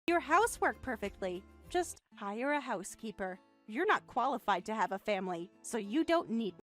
your housework perfectly. Just hire a housekeeper. You're not qualified to have a family, so you don't need me.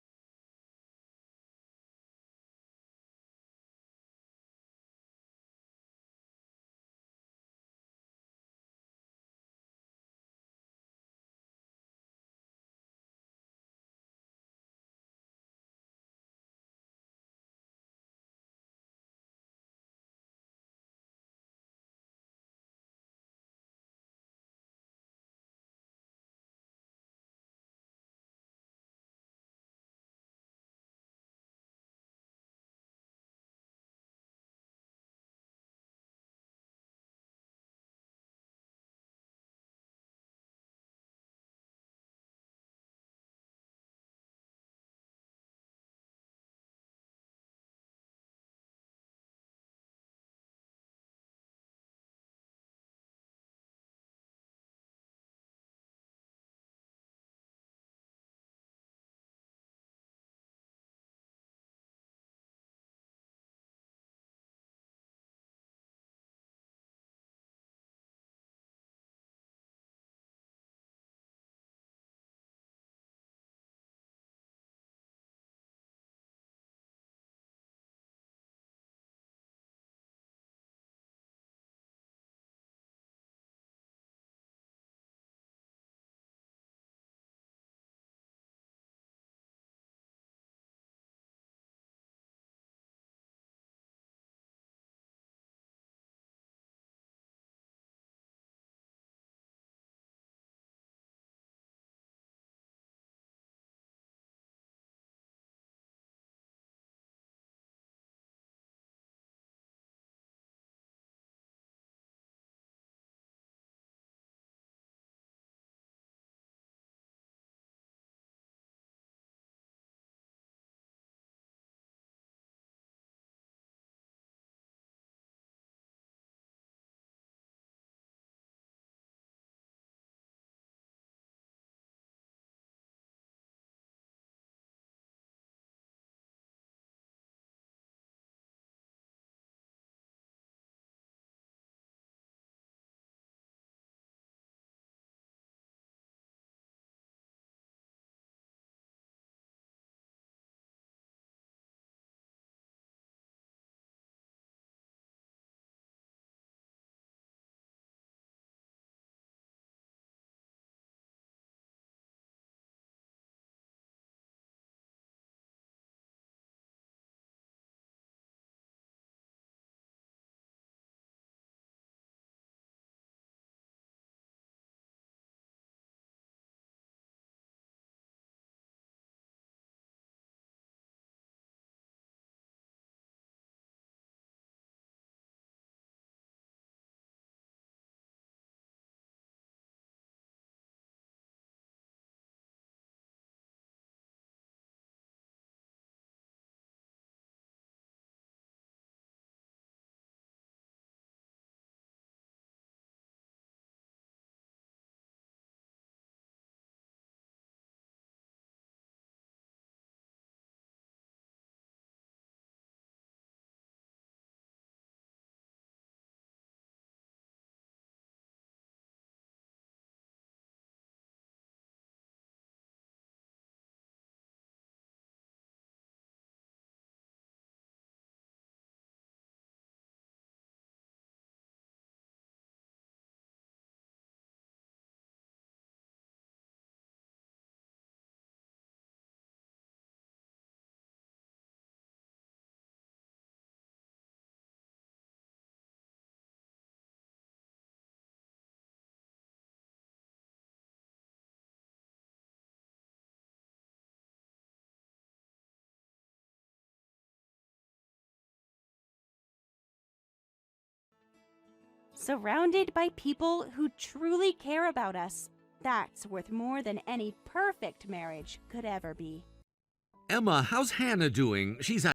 Surrounded by people who truly care about us, that's worth more than any perfect marriage could ever be. Emma, how's Hannah doing? She's at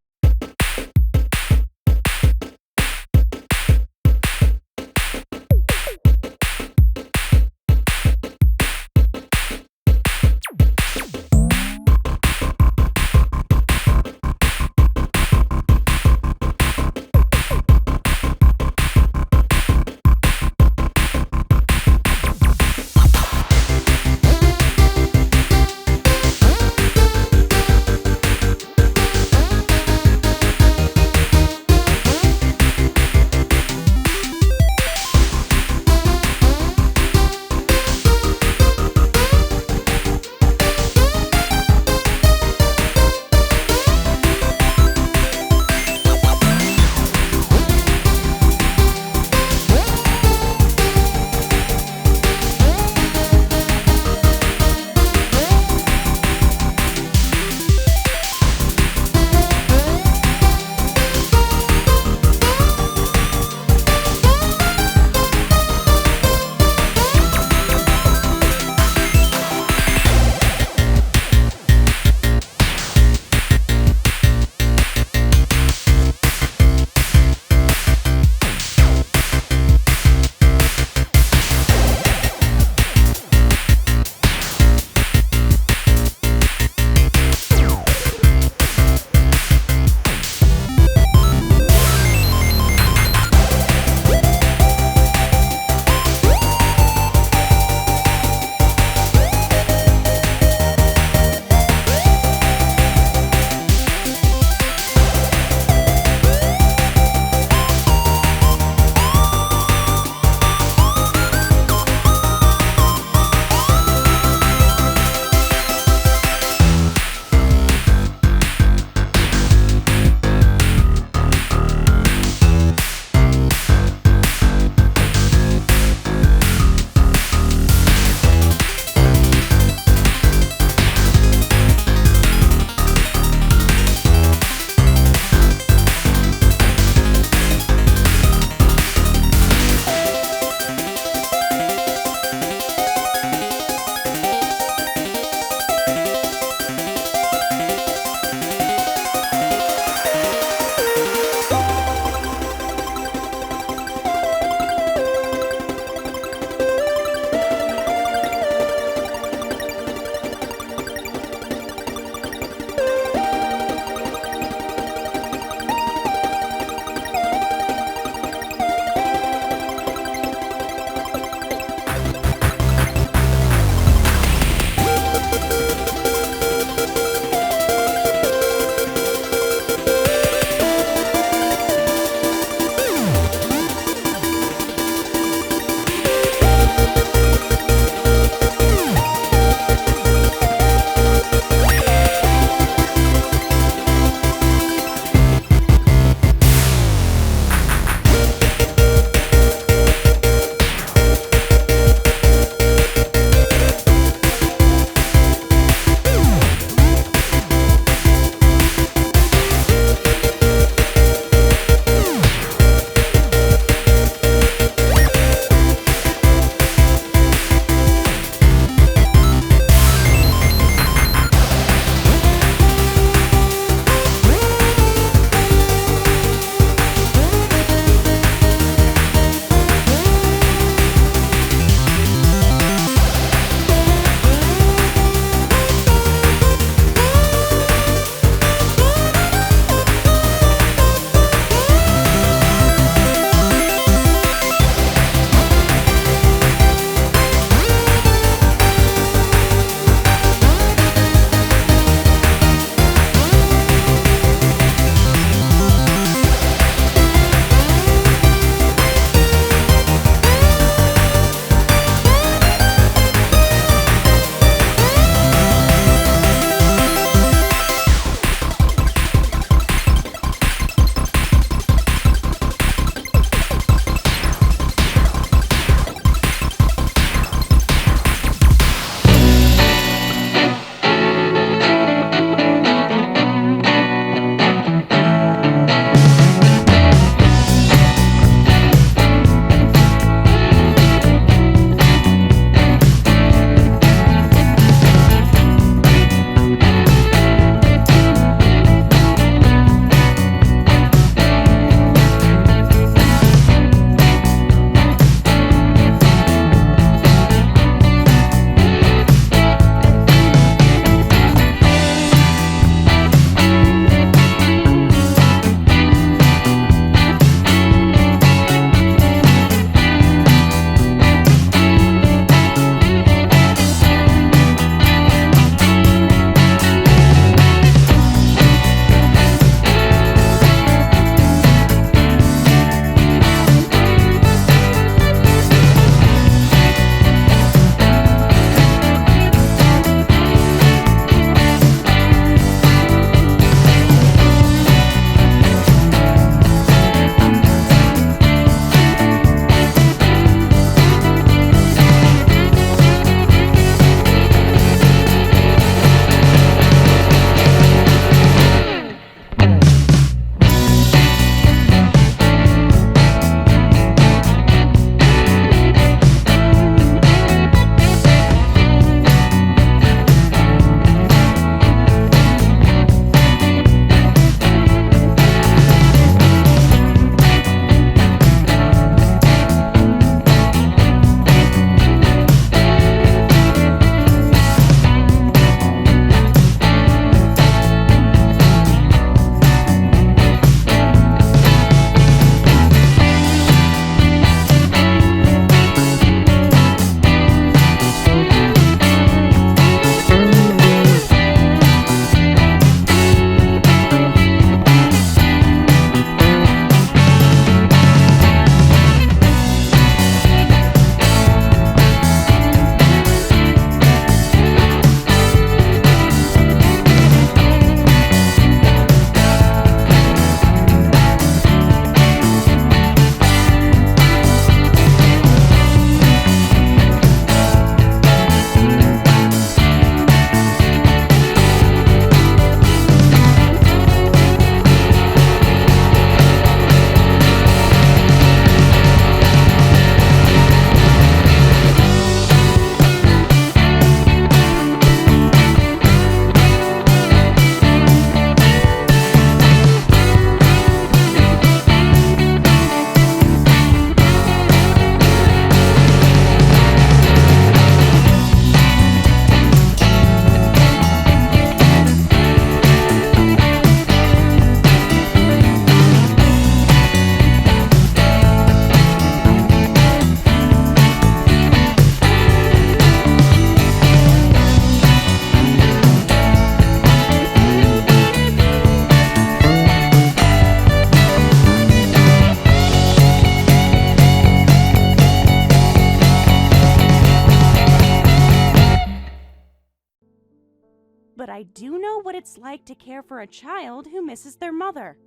do know what it's like to care for a child who misses their mother.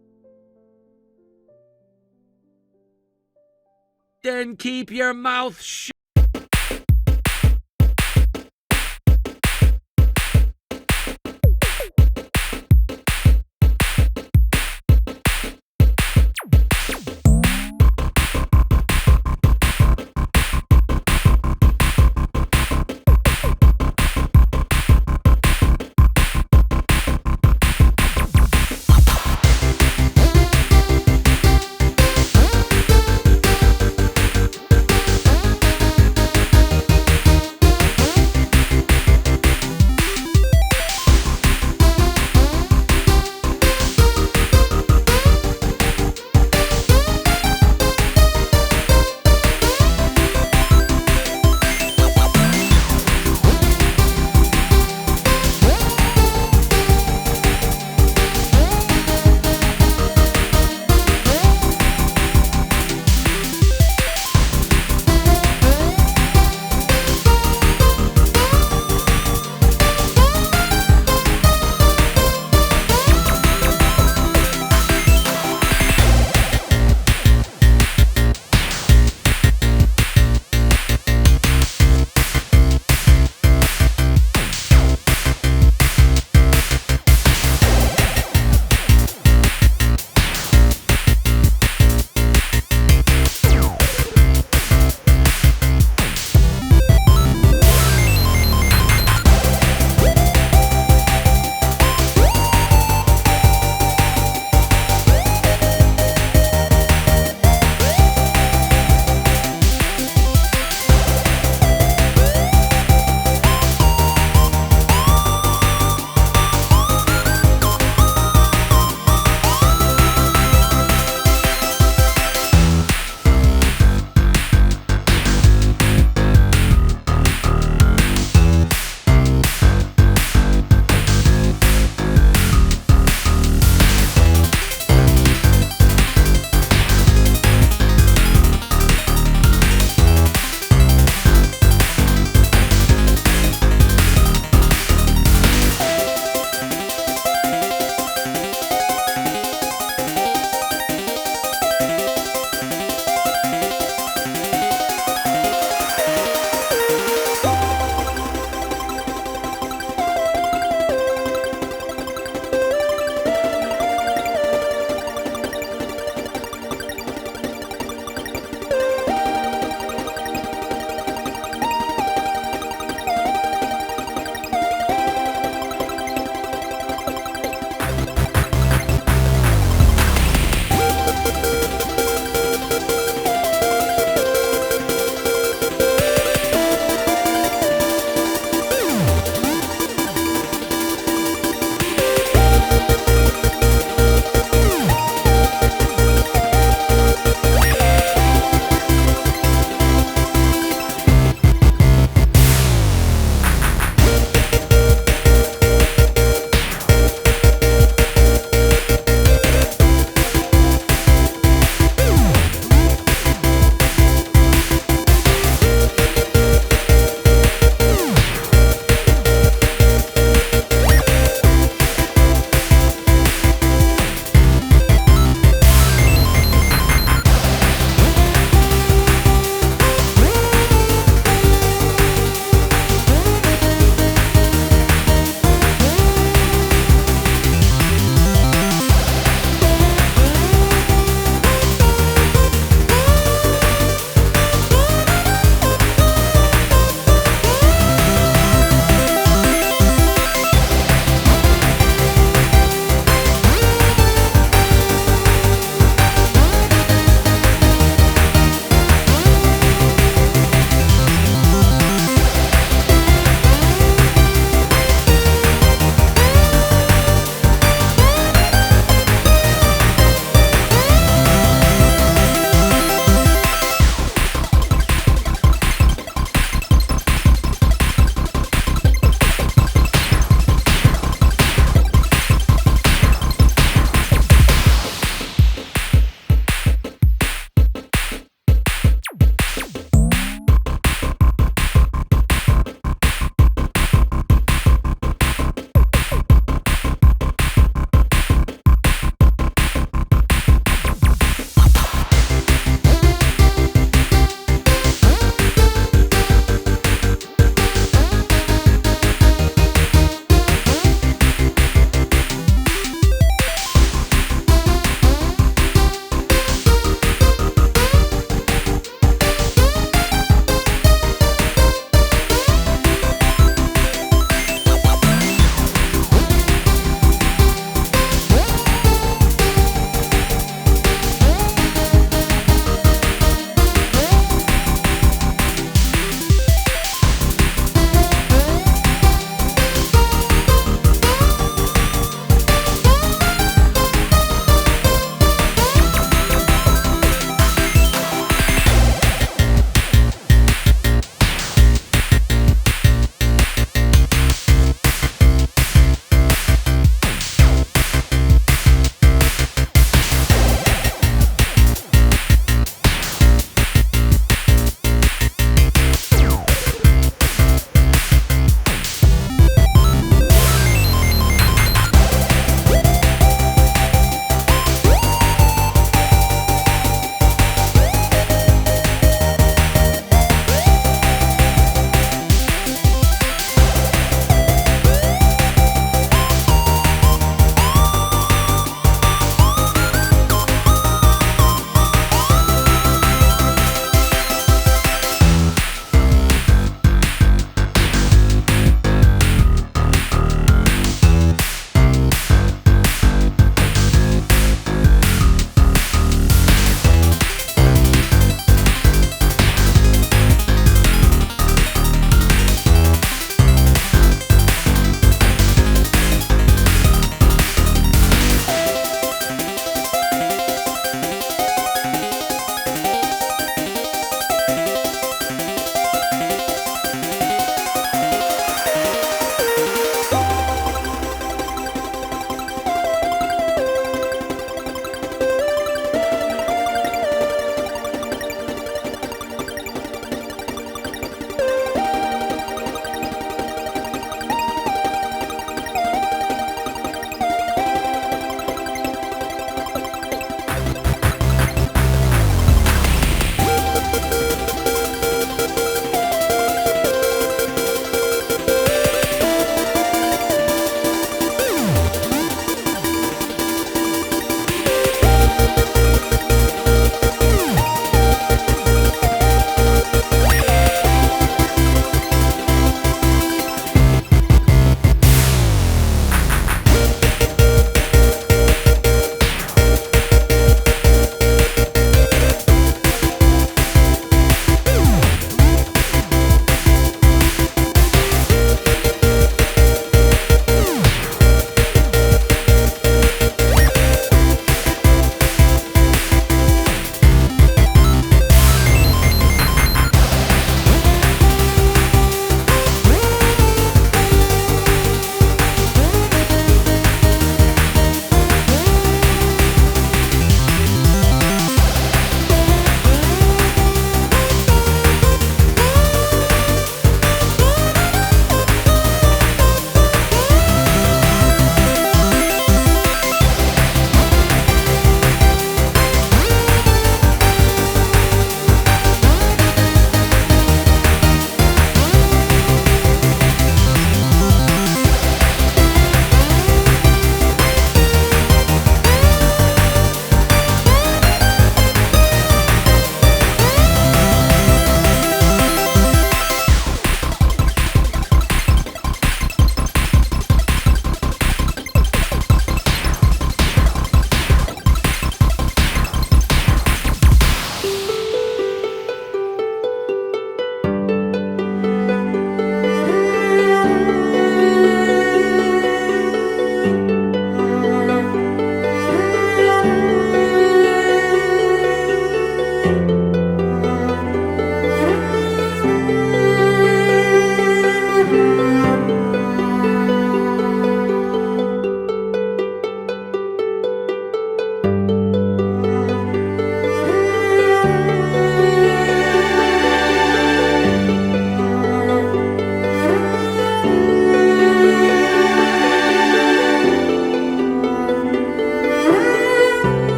Then keep your mouth shut.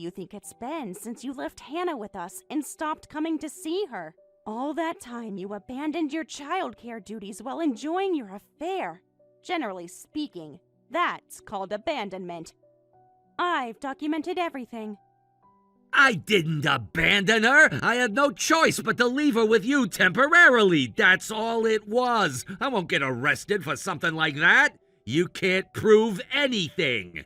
you think it's been since you left Hannah with us and stopped coming to see her? All that time you abandoned your childcare duties while enjoying your affair. Generally speaking, that's called abandonment. I've documented everything. I didn't abandon her. I had no choice but to leave her with you temporarily. That's all it was. I won't get arrested for something like that. You can't prove anything.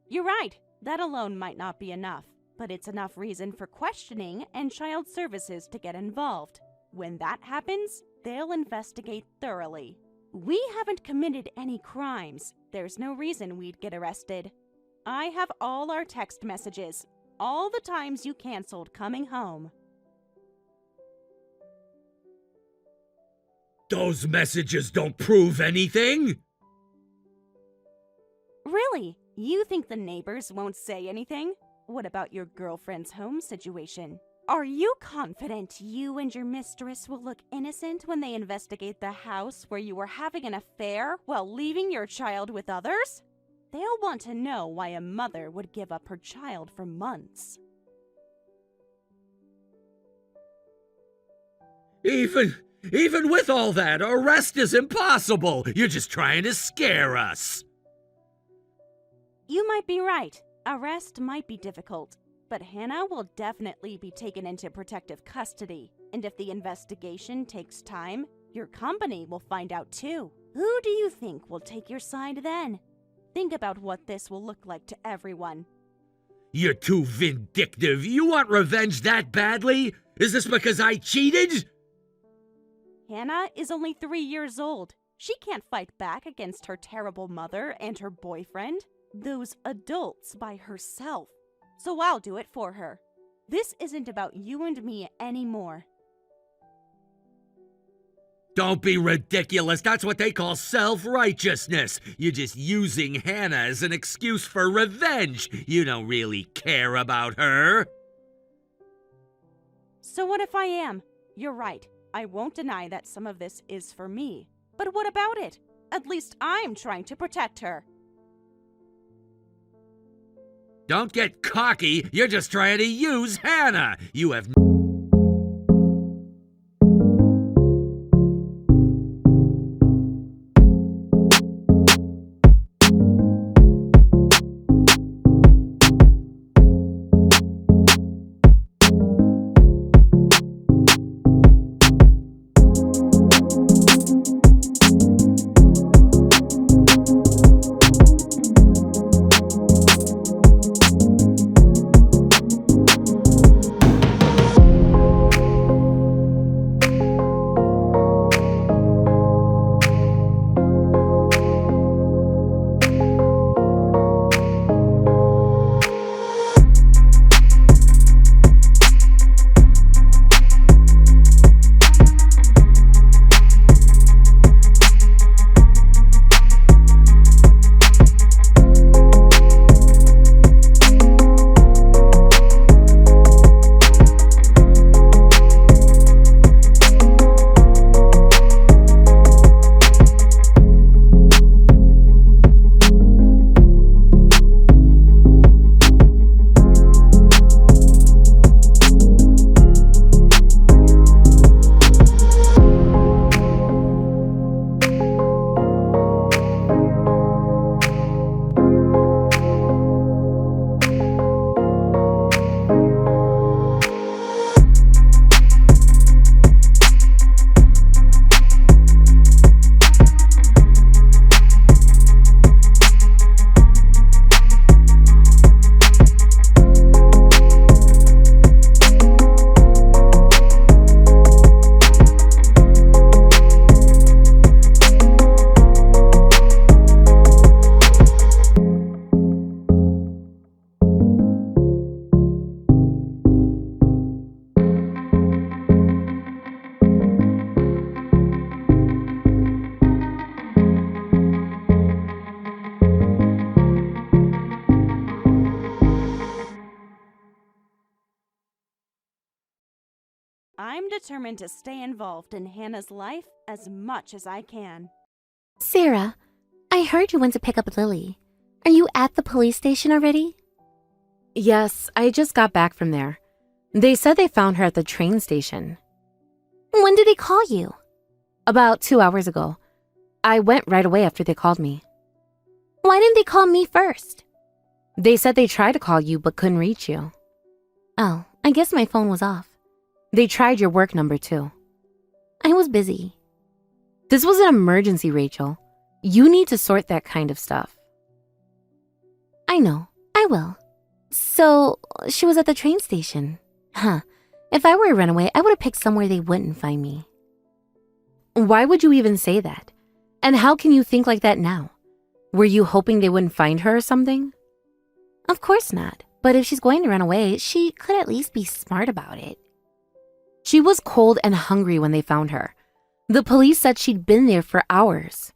You're right. That alone might not be enough, but it's enough reason for questioning and child services to get involved. When that happens, they'll investigate thoroughly. We haven't committed any crimes. There's no reason we'd get arrested. I have all our text messages, all the times you canceled coming home. Those messages don't prove anything. Really? You think the neighbors won't say anything? What about your girlfriend's home situation? Are you confident you and your mistress will look innocent when they investigate the house where you were having an affair while leaving your child with others? They'll want to know why a mother would give up her child for months. Even with all that, arrest is impossible. You're just trying to scare us. You might be right. Arrest might be difficult, but Hannah will definitely be taken into protective custody. And if the investigation takes time, your company will find out too. Who do you think will take your side then? Think about what this will look like to everyone. You're too vindictive. You want revenge that badly? Is this because I cheated? Hannah is only 3 years old. She can't fight back against her terrible mother and her boyfriend, those adults by herself. So I'll do it for her. This isn't about you and me anymore. Don't be ridiculous. That's what they call self-righteousness. You're just using Hannah as an excuse for revenge. You don't really care about her. So what if I am? You're right. I won't deny that some of this is for me. But what about it? At least I'm trying to protect her. Don't get cocky. You're just trying to use Hannah. You have I'm determined to stay involved in Hannah's life as much as I can. Sarah, I heard you went to pick up Lily. Are you at the police station already? Yes, I just got back from there. They said they found her at the train station. When did they call you? About 2 hours ago. I went right away after they called me. Why didn't they call me first? They said they tried to call you but couldn't reach you. Oh, I guess my phone was off. They tried your work number too. I was busy. This was an emergency, Rachel. You need to sort that kind of stuff. I know, I will. So, she was at the train station. Huh. If I were a runaway, I would have picked somewhere they wouldn't find me. Why would you even say that? And how can you think like that now? Were you hoping they wouldn't find her or something? Of course not. But if she's going to run away, she could at least be smart about it. She was cold and hungry when they found her. The police said she'd been there for hours.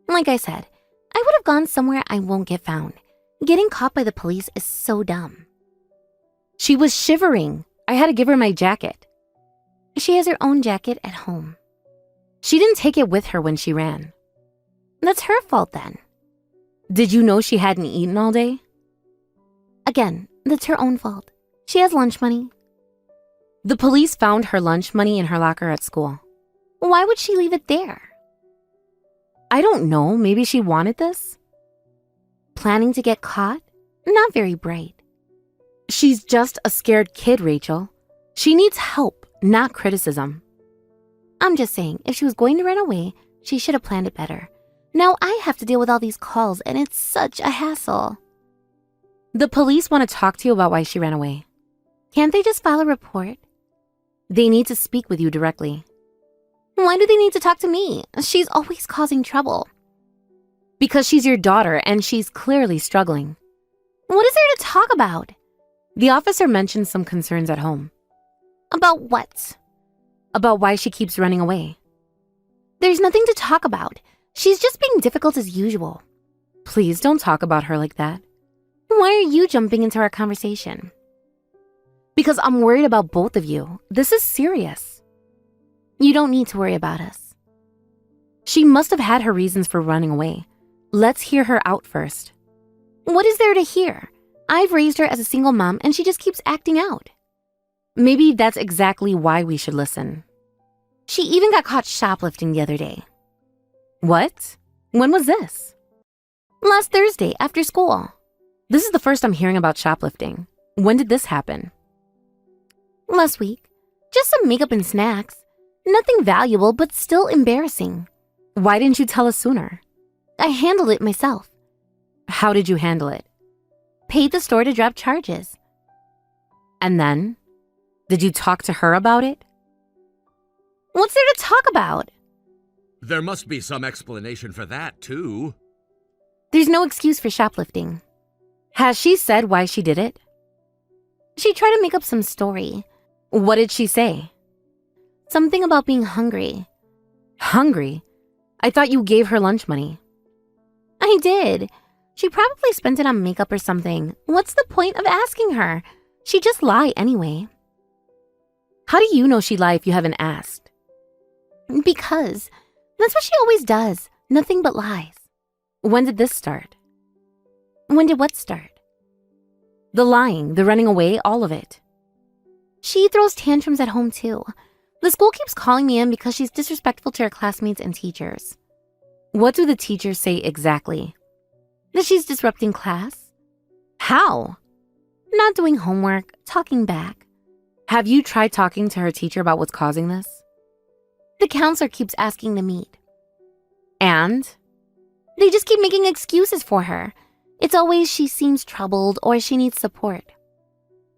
Like I said, I would have gone somewhere I won't get found. Getting caught by the police is so dumb. She was shivering. I had to give her my jacket. She has her own jacket at home. She didn't take it with her when she ran. That's her fault then. Did you know she hadn't eaten all day? Again, that's her own fault. She has lunch money. The police found her lunch money in her locker at school. Why would she leave it there? I don't know. Maybe she wanted this? Planning to get caught? Not very bright. She's just a scared kid, Rachel. She needs help, not criticism. I'm just saying, if she was going to run away, she should have planned it better. Now I have to deal with all these calls, and it's such a hassle. The police want to talk to you about why she ran away. Can't they just file a report? They need to speak with you directly. Why do they need to talk to me? She's always causing trouble. Because she's your daughter and she's clearly struggling. What is there to talk about? The officer mentioned some concerns at home. About what? About why she keeps running away. There's nothing to talk about. She's just being difficult as usual. Please don't talk about her like that. Why are you jumping into our conversation? Because I'm worried about both of you. This is serious. You don't need to worry about us. She must have had her reasons for running away. Let's hear her out first. What is there to hear? I've raised her as a single mom and she just keeps acting out. Maybe that's exactly why we should listen. She even got caught shoplifting the other day. What? When was this? Last Thursday after school. This is the first I'm hearing about shoplifting. When did this happen? Last week. Just some makeup and snacks. Nothing valuable, but still embarrassing. Why didn't you tell us sooner? I handled it myself. How did you handle it? Paid the store to drop charges. And then? Did you talk to her about it? What's there to talk about? There must be some explanation for that, too. There's no excuse for shoplifting. Has she said why she did it? She tried to make up some story. What did she say? Something about being hungry. Hungry? I thought you gave her lunch money. I did. She probably spent it on makeup or something. What's the point of asking her? She'd just lie anyway. How do you know she'd lie if you haven't asked? Because that's what she always does. Nothing but lies. When did this start? When did what start? The lying, the running away, all of it. She throws tantrums at home too. The school keeps calling me in because she's disrespectful to her classmates and teachers. What do the teachers say exactly? That she's disrupting class. How? Not doing homework, talking back. Have you tried talking to her teacher about what's causing this? The counselor keeps asking to meet. And? They just keep making excuses for her. It's always she seems troubled or she needs support.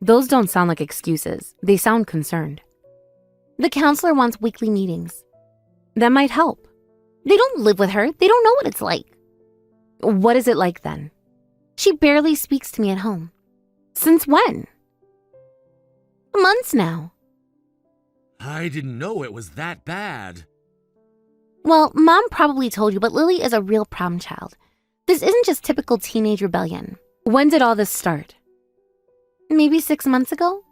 Those don't sound like excuses. They sound concerned. The counselor wants weekly meetings. That might help. They don't live with her. They don't know what it's like. What is it like then? She barely speaks to me at home. Since when? Months now. I didn't know it was that bad. Well, Mom probably told you, but Lily is a real problem child. This isn't just typical teenage rebellion. When did all this start? Maybe 6 months ago?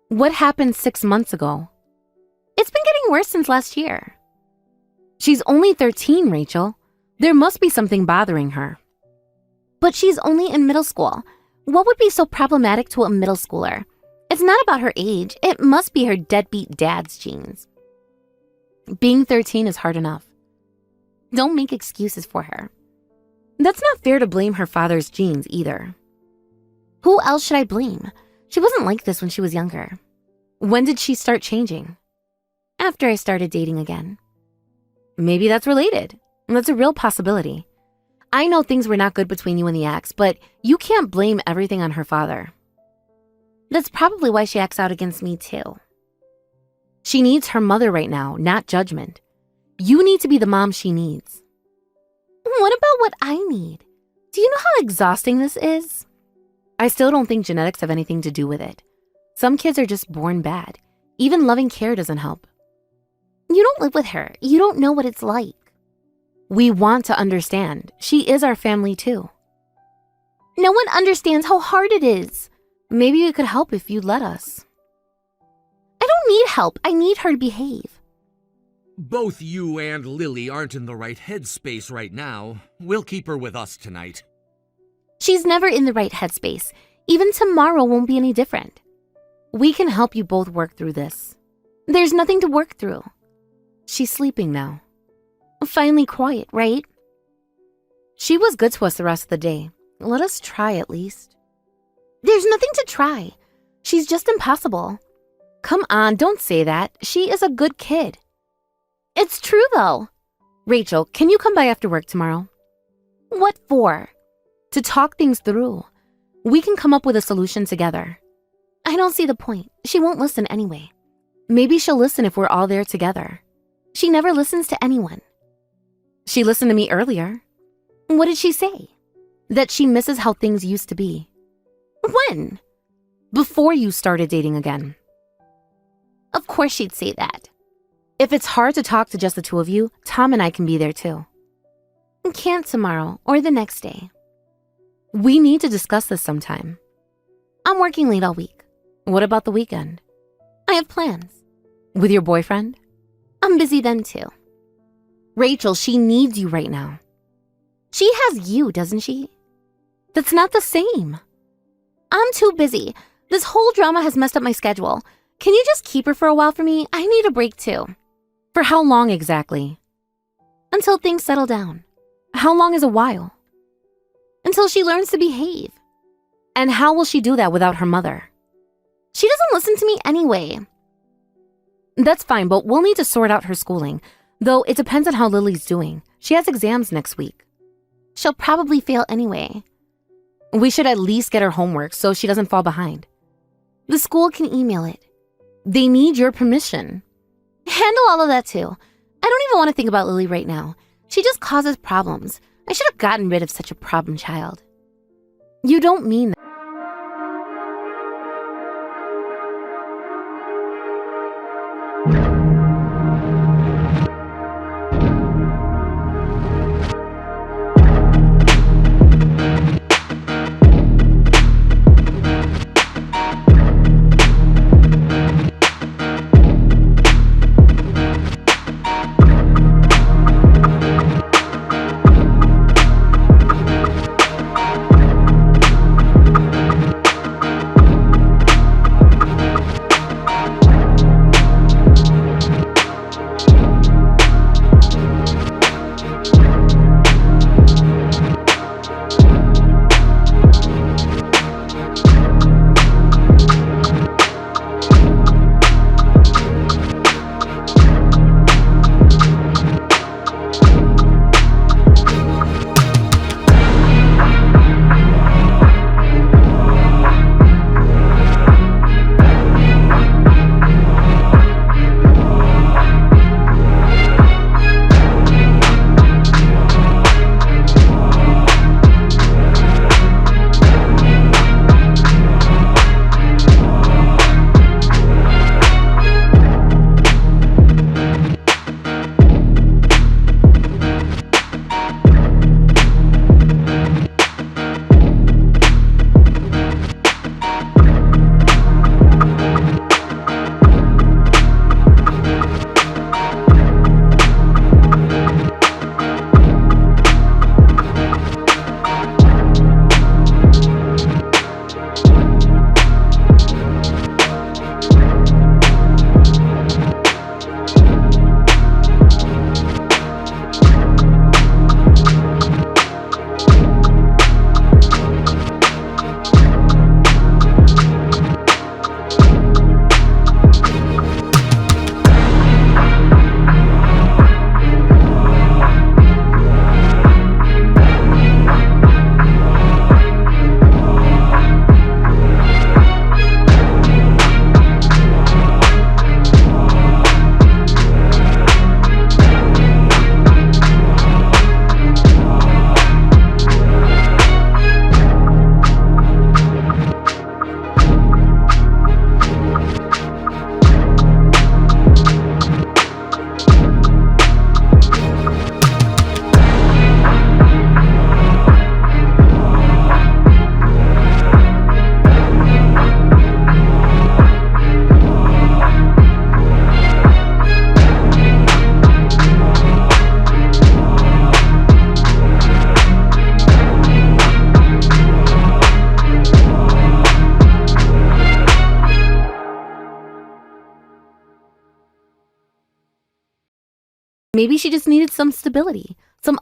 What happened 6 months ago? It's been getting worse since last year. She's only 13, Rachel. There must be something bothering her. But she's only in middle school. What would be so problematic to a middle schooler? It's not about her age. It must be her deadbeat dad's genes. Being 13 is hard enough. Don't make excuses for her. That's not fair to blame her father's genes either. Who else should I blame? She wasn't like this when she was younger. When did she start changing? After I started dating again. Maybe that's related. That's a real possibility. I know things were not good between you and the ex, but you can't blame everything on her father. That's probably why she acts out against me too. She needs her mother right now, not judgment. You need to be the mom she needs. What about what I need? Do you know how exhausting this is? I still don't think genetics have anything to do with it. Some kids are just born bad. Even loving care doesn't help. You don't live with her. You don't know what it's like. We want to understand. She is our family too. No one understands how hard it is. Maybe we could help if you'd let us. I don't need help. I need her to behave. Both you and Lily aren't in the right headspace right now. We'll keep her with us tonight. She's never in the right headspace. Even tomorrow won't be any different. We can help you both work through this. There's nothing to work through. She's sleeping now. Finally quiet, right? She was good to us the rest of the day. Let us try at least. There's nothing to try. She's just impossible. Come on, don't say that. She is a good kid. It's true though. Rachel, can you come by after work tomorrow? What for? To talk things through. We can come up with a solution together. I don't see the point. She won't listen anyway. Maybe she'll listen if we're all there together. She never listens to anyone. She listened to me earlier. What did she say? That she misses how things used to be. When? Before you started dating again. Of course she'd say that. If it's hard to talk to just the two of you, Tom and I can be there too. Can't tomorrow or the next day. We need to discuss this sometime. I'm working late all week. What about the weekend? I have plans. With your boyfriend? I'm busy then too. Rachel, she needs you right now. She has you, doesn't she? That's not the same. I'm too busy. This whole drama has messed up my schedule. Can you just keep her for a while for me? I need a break too. For how long exactly? Until things settle down. How long is a while? Until she learns to behave. And how will she do that without her mother? She doesn't listen to me anyway. That's fine, but we'll need to sort out her schooling. Though it depends on how Lily's doing. She has exams next week. She'll probably fail anyway. We should at least get her homework so she doesn't fall behind. The school can email it. They need your permission. Handle all of that too. I don't even want to think about Lily right now. She just causes problems. I should have gotten rid of such a problem child. You don't mean that. Maybe she just needed some stability, some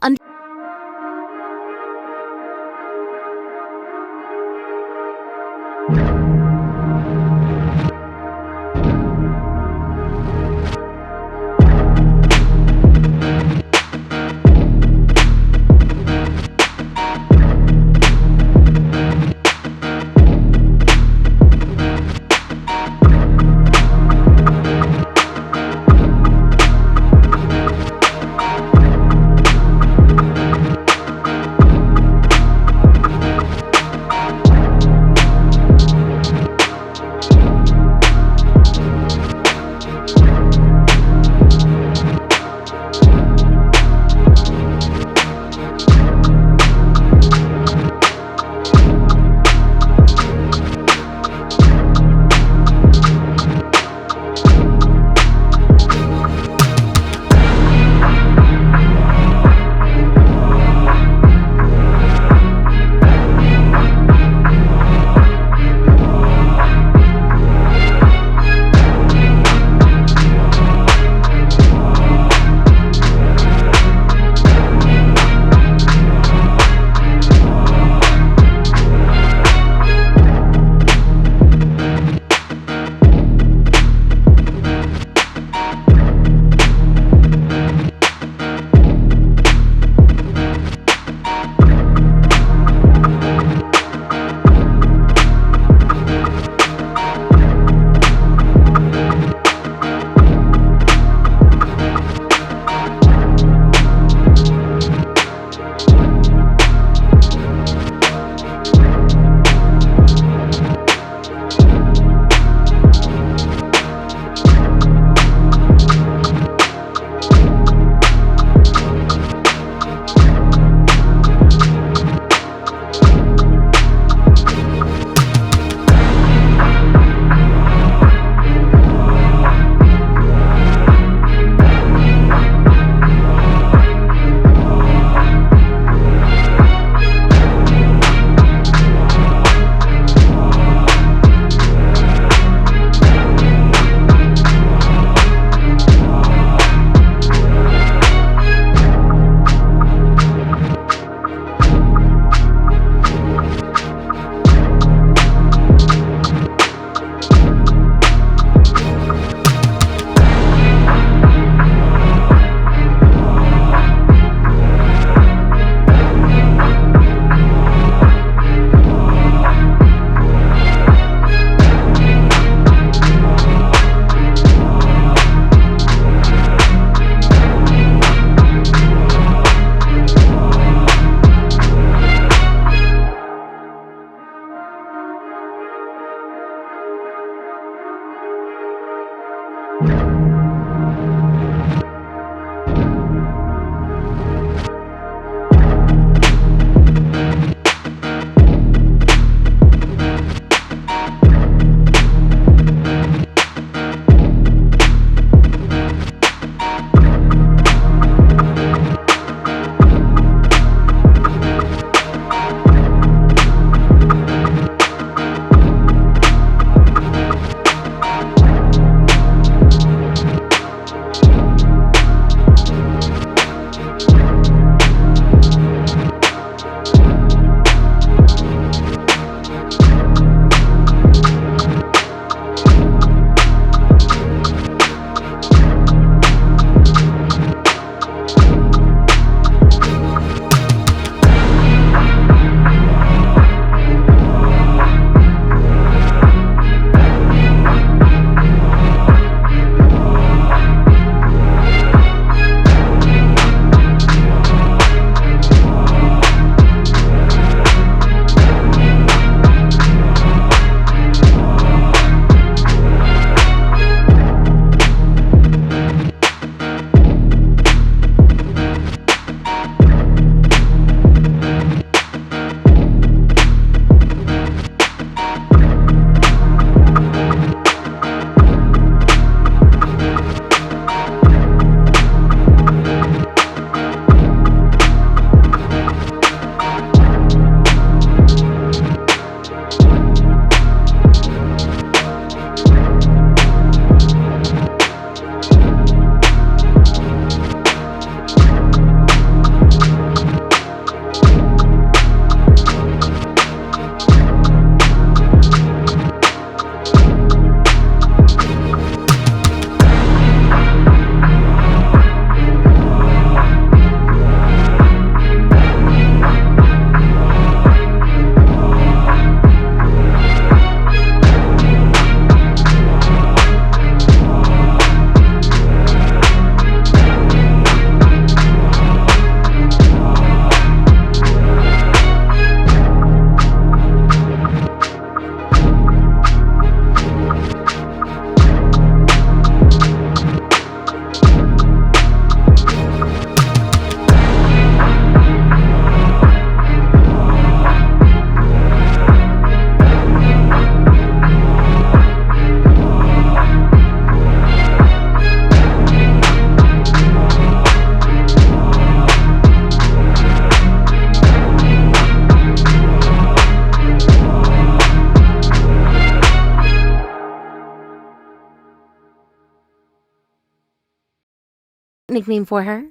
nickname for her.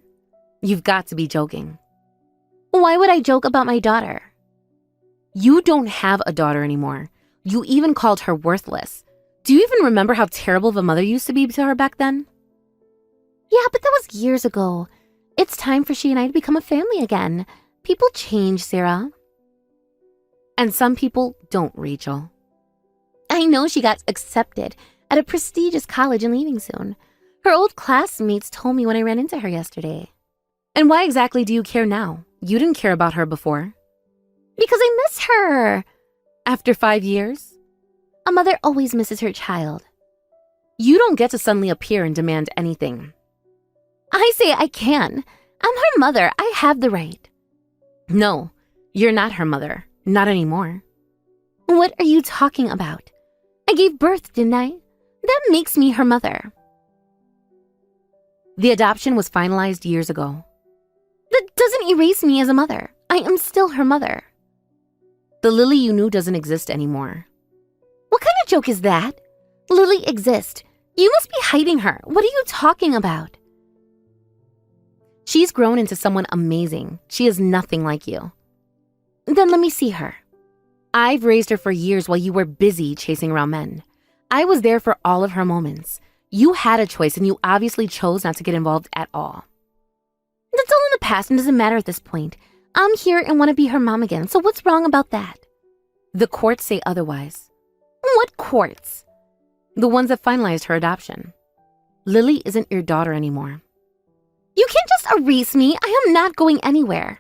You've got to be joking. Why would I joke about my daughter? You don't have a daughter anymore. You even called her worthless. Do you even remember how terrible of a mother you used to be to her back then? Yeah, but that was years ago. It's time for she and I to become a family again. People change, Sarah. And some people don't, Rachel. I know she got accepted at a prestigious college and leaving soon. Her old classmates told me when I ran into her yesterday. And why exactly do you care now? You didn't care about her before. Because I miss her. After 5 years? A mother always misses her child. You don't get to suddenly appear and demand anything. I say I can. I'm her mother. I have the right. No, you're not her mother. Not anymore. What are you talking about? I gave birth, didn't I? That makes me her mother. The adoption was finalized years ago. That doesn't erase me as a mother. I am still her mother. The Lily you knew doesn't exist anymore. What kind of joke is that? Lily exists. You must be hiding her. What are you talking about? She's grown into someone amazing. She is nothing like you. Then let me see her. I've raised her for years while you were busy chasing around men. I was there for all of her moments. You had a choice and you obviously chose not to get involved at all. That's all in the past and doesn't matter at this point. I'm here and want to be her mom again, so what's wrong about that? The courts say otherwise. What courts? The ones that finalized her adoption. Lily isn't your daughter anymore. You can't just erase me. I am not going anywhere.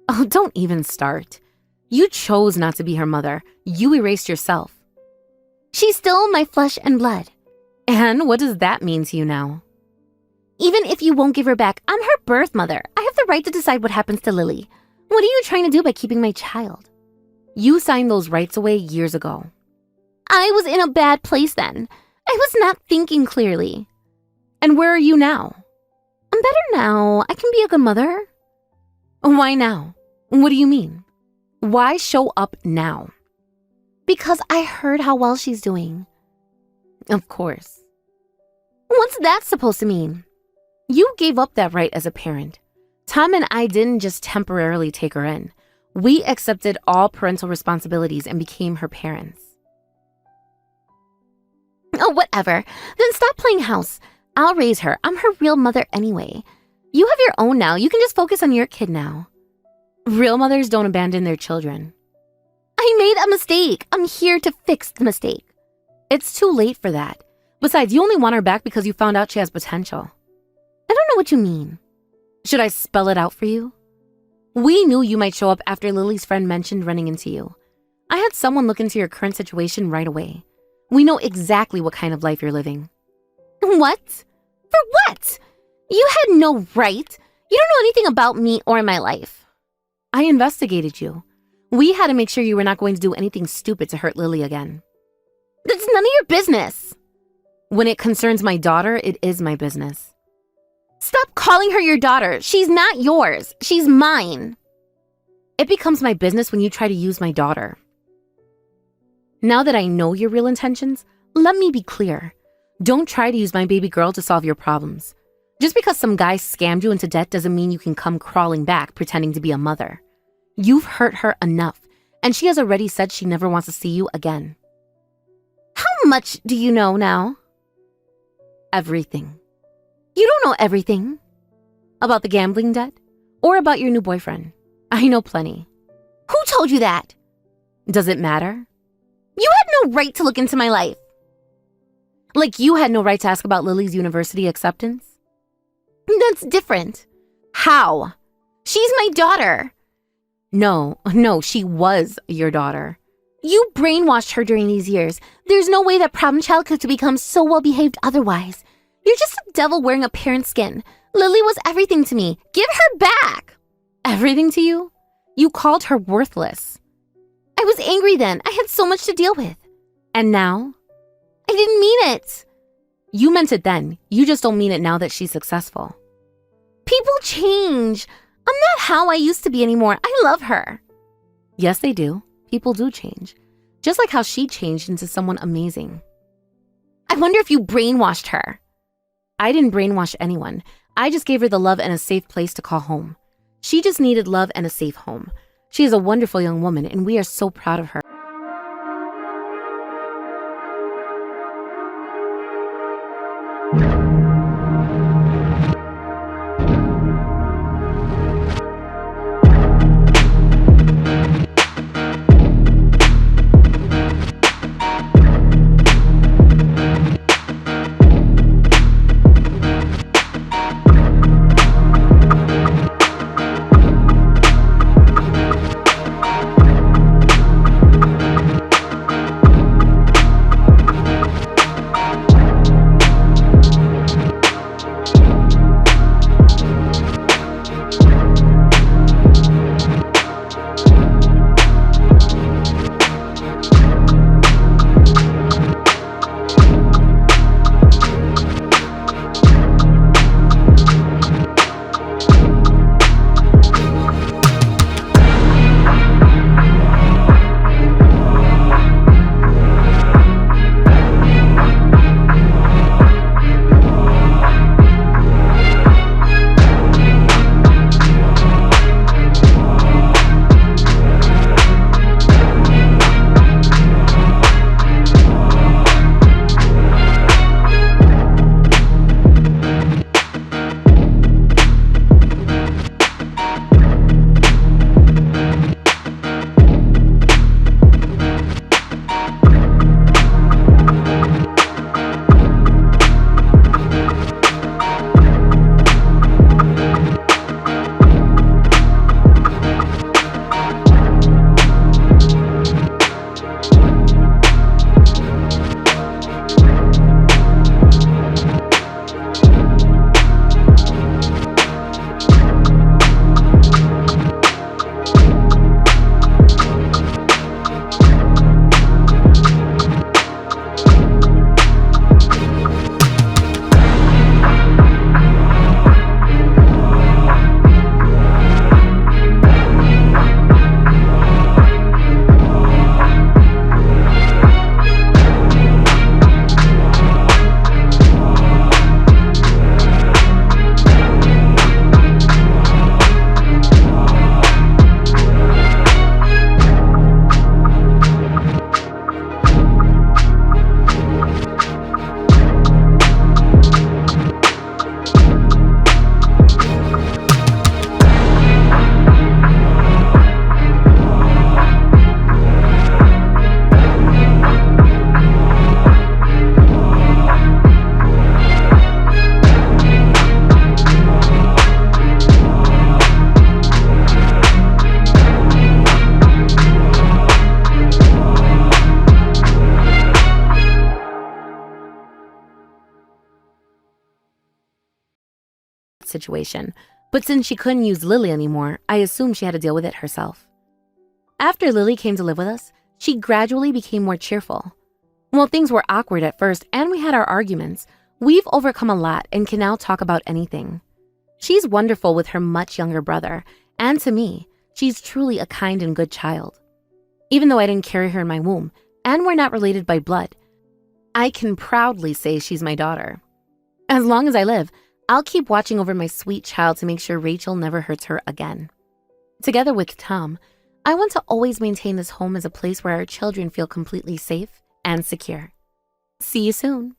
Oh, don't even start. You chose not to be her mother. You erased yourself. She's still my flesh and blood. And what does that mean to you now? Even if you won't give her back, I'm her birth mother. I have the right to decide what happens to Lily. What are you trying to do by keeping my child? You signed those rights away years ago. I was in a bad place then. I was not thinking clearly. And where are you now? I'm better now. I can be a good mother. Why now? What do you mean? Why show up now? Because I heard how well she's doing. Of course. What's that supposed to mean? You gave up that right as a parent. Tom and I didn't just temporarily take her in. We accepted all parental responsibilities and became her parents. Oh, whatever. Then stop playing house. I'll raise her. I'm her real mother anyway. You have your own now. You can just focus on your kid now. Real mothers don't abandon their children. I made a mistake. I'm here to fix the mistake. It's too late for that. Besides, you only want her back because you found out she has potential. I don't know what you mean. Should I spell it out for you? We knew you might show up after Lily's friend mentioned running into you. I had someone look into your current situation right away. We know exactly what kind of life you're living. What? For what? You had no right. You don't know anything about me or my life. I investigated you. We had to make sure you were not going to do anything stupid to hurt Lily again. That's none of your business. When it concerns my daughter, it is my business. Stop calling her your daughter. She's not yours. She's mine. It becomes my business when you try to use my daughter. Now that I know your real intentions, let me be clear. Don't try to use my baby girl to solve your problems. Just because some guy scammed you into debt doesn't mean you can come crawling back pretending to be a mother. You've hurt her enough, and she has already said she never wants to see you again. How much do you know now? Everything. You don't know everything. About the gambling debt? Or about your new boyfriend? I know plenty. Who told you that? Does it matter? You had no right to look into my life. Like you had no right to ask about Lily's university acceptance? That's different. How? She's my daughter. No, she was your daughter. You brainwashed her during these years. There's no way that problem child could become so well behaved otherwise. You're just a devil wearing a parent's skin. Lily was everything to me. Give her back. Everything to you? You called her worthless. I was angry then. I had so much to deal with. And now? I didn't mean it. You meant it then. You just don't mean it now that she's successful. People change. I'm not how I used to be anymore. I love her. Yes, they do. People do change. Just like how she changed into someone amazing. I wonder if you brainwashed her. I didn't brainwash anyone. I just gave her the love and a safe place to call home. She just needed love and a safe home. She is a wonderful young woman, and we are so proud of her. Situation, but since she couldn't use Lily anymore, I assumed she had to deal with it herself. After Lily came to live with us, she gradually became more cheerful. While things were awkward at first and we had our arguments, we've overcome a lot and can now talk about anything. She's wonderful with her much younger brother, and to me, she's truly a kind and good child. Even though I didn't carry her in my womb, and we're not related by blood, I can proudly say she's my daughter. As long as I live, I'll keep watching over my sweet child to make sure Rachel never hurts her again. Together with Tom, I want to always maintain this home as a place where our children feel completely safe and secure. See you soon.